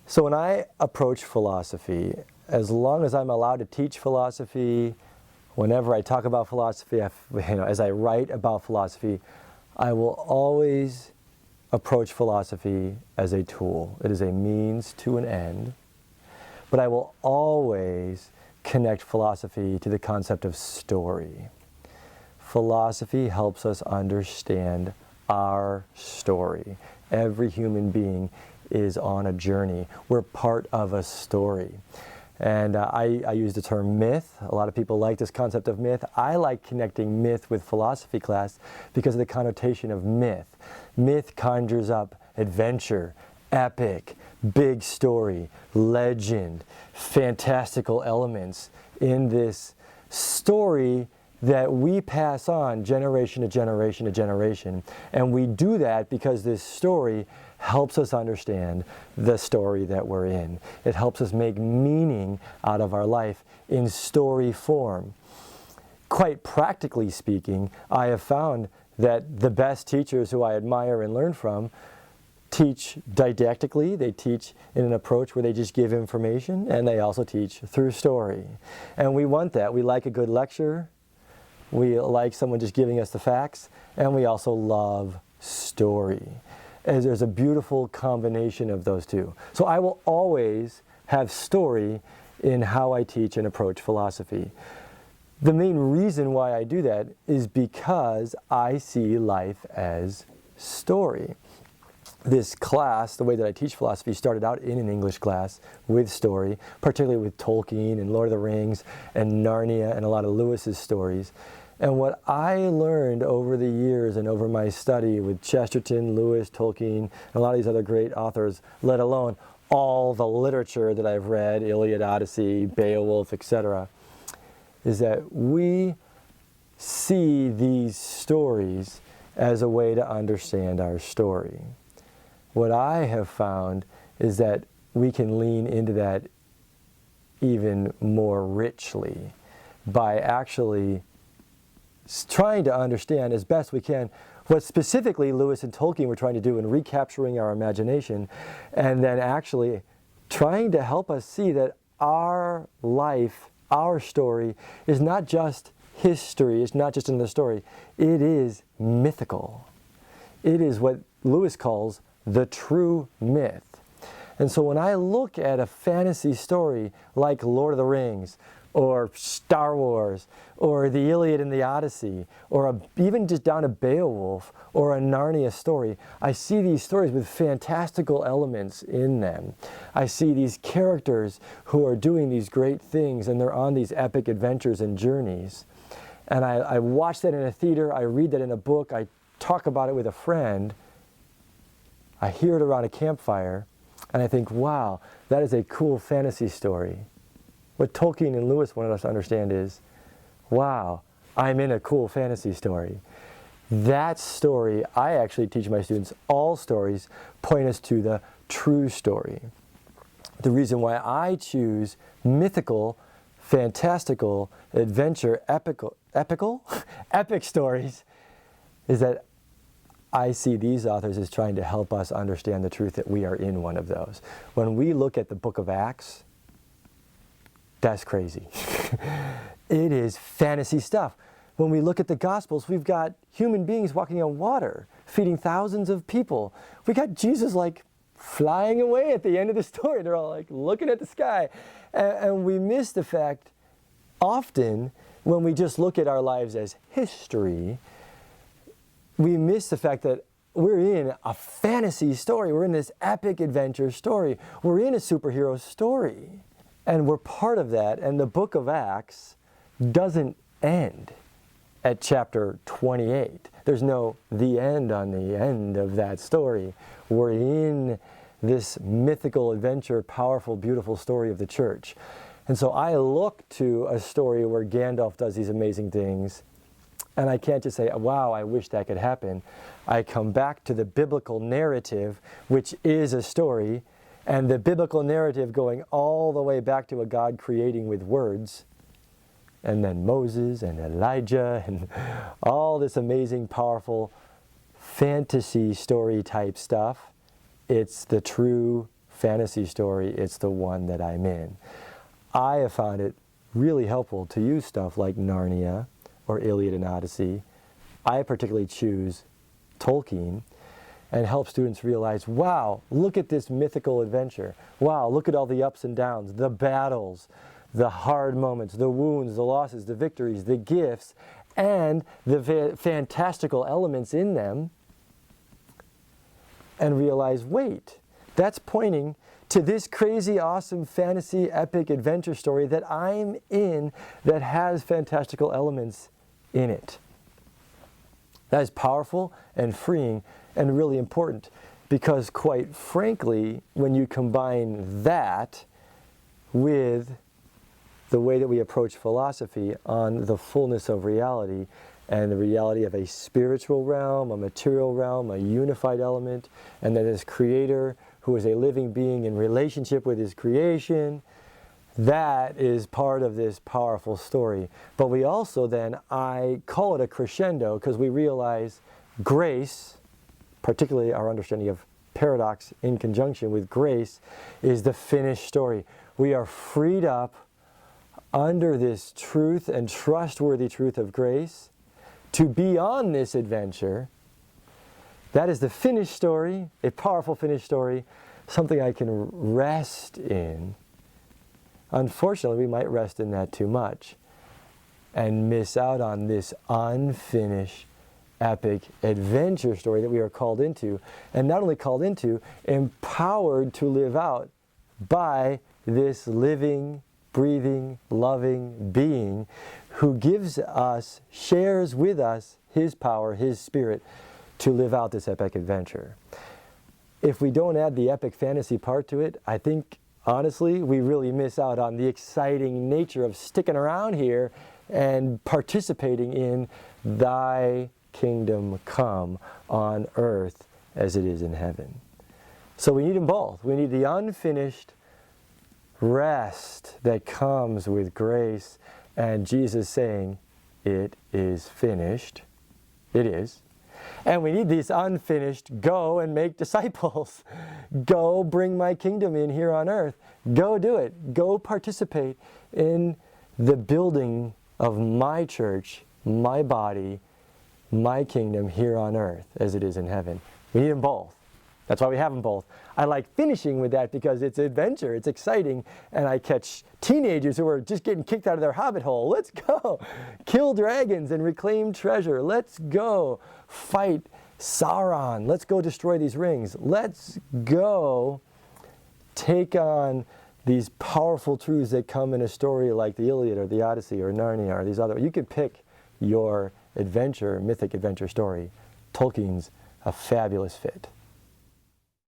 So when I approach philosophy, as long as I'm allowed to teach philosophy, whenever I talk about philosophy, as I write about philosophy, I will always approach philosophy as a tool. It is a means to an end. But I will always connect philosophy to the concept of story. Philosophy helps us understand our story. Every human being is on a journey. We're part of a story. And I use the term myth. A lot of people like this concept of myth. I like connecting myth with philosophy class because of the connotation of myth. Myth conjures up adventure, epic, big story, legend, fantastical elements in this story that we pass on generation to generation to generation. And we do that because this story helps us understand the story that we're in. It helps us make meaning out of our life in story form. Quite practically speaking, I have found that the best teachers who I admire and learn from teach didactically. They teach in an approach where they just give information, and they also teach through story. And we want that. We like a good lecture. We like someone just giving us the facts, and we also love story. As there's a beautiful combination of those two. So I will always have story in how I teach and approach philosophy. The main reason why I do that is because I see life as story. This class, the way that I teach philosophy, started out in an English class with story, particularly with Tolkien and Lord of the Rings and Narnia and a lot of Lewis's stories. And what I learned over the years and over my study with Chesterton, Lewis, Tolkien, and a lot of these other great authors, let alone all the literature that I've read, Iliad, Odyssey, Beowulf, etc., is that we see these stories as a way to understand our story. What I have found is that we can lean into that even more richly by actually trying to understand as best we can what specifically Lewis and Tolkien were trying to do in recapturing our imagination, and then actually trying to help us see that our life, our story, is not just history, it's not just in the story, it is mythical. It is what Lewis calls the true myth. And so when I look at a fantasy story like Lord of the Rings, or Star Wars, or the Iliad and the Odyssey, or even just down to Beowulf, or a Narnia story, I see these stories with fantastical elements in them. I see these characters who are doing these great things, and they're on these epic adventures and journeys. And I watch that in a theater, I read that in a book, I talk about it with a friend, I hear it around a campfire, and I think, wow, that is a cool fantasy story. What Tolkien and Lewis wanted us to understand is, wow, I'm in a cool fantasy story. That story, I actually teach my students, all stories point us to the true story. The reason why I choose mythical, fantastical, adventure, epic stories is that I see these authors as trying to help us understand the truth that we are in one of those. When we look at the book of Acts, that's crazy. It is fantasy stuff. When we look at the Gospels, we've got human beings walking on water, feeding thousands of people. We got Jesus like flying away at the end of the story. They're all like looking at the sky. And we miss the fact often when we just look at our lives as history, we miss the fact that we're in a fantasy story. We're in this epic adventure story. We're in a superhero story. And we're part of that, and the book of Acts doesn't end at chapter 28. There's no the end on the end of that story. We're in this mythical adventure, powerful, beautiful story of the church. And so I look to a story where Gandalf does these amazing things, and I can't just say, wow, I wish that could happen. I come back to the biblical narrative, which is a story, and the biblical narrative going all the way back to a God creating with words, and then Moses and Elijah and all this amazing, powerful fantasy story type stuff. It's the true fantasy story, it's the one that I'm in. I have found it really helpful to use stuff like Narnia or Iliad and Odyssey. I particularly choose Tolkien, and help students realize, wow, look at this mythical adventure. Wow, look at all the ups and downs, the battles, the hard moments, the wounds, the losses, the victories, the gifts, and the fantastical elements in them, and realize, wait, that's pointing to this crazy, awesome, fantasy, epic adventure story that I'm in that has fantastical elements in it. That is powerful and freeing and really important, because quite frankly, when you combine that with the way that we approach philosophy on the fullness of reality and the reality of a spiritual realm, a material realm, a unified element, and then this creator who is a living being in relationship with his creation, that is part of this powerful story. But we also then, I call it a crescendo, because we realize grace, particularly our understanding of paradox in conjunction with grace, is the finished story. We are freed up under this truth and trustworthy truth of grace to be on this adventure. That is the finished story, a powerful finished story, something I can rest in. Unfortunately, we might rest in that too much and miss out on this unfinished epic adventure story that we are called into, and not only called into, empowered to live out by this living, breathing, loving being who gives us, shares with us his power, his spirit to live out this epic adventure. If we don't add the epic fantasy part to it, I think honestly we really miss out on the exciting nature of sticking around here and participating in thy kingdom come on earth as it is in heaven. So we need them both. We need the unfinished rest that comes with grace and Jesus saying, it is finished. It is. And we need these unfinished, go and make disciples. Go bring my kingdom in here on earth. Go do it. Go participate in the building of my church, my body, my kingdom here on earth as it is in heaven. We need them both. That's why we have them both. I like finishing with that because it's adventure, it's exciting, and I catch teenagers who are just getting kicked out of their hobbit hole. Let's go kill dragons and reclaim treasure. Let's go fight Sauron. Let's go destroy these rings. Let's go take on these powerful truths that come in a story like the Iliad or the Odyssey or Narnia or these other. You could pick your adventure, mythic adventure story. Tolkien's a fabulous fit.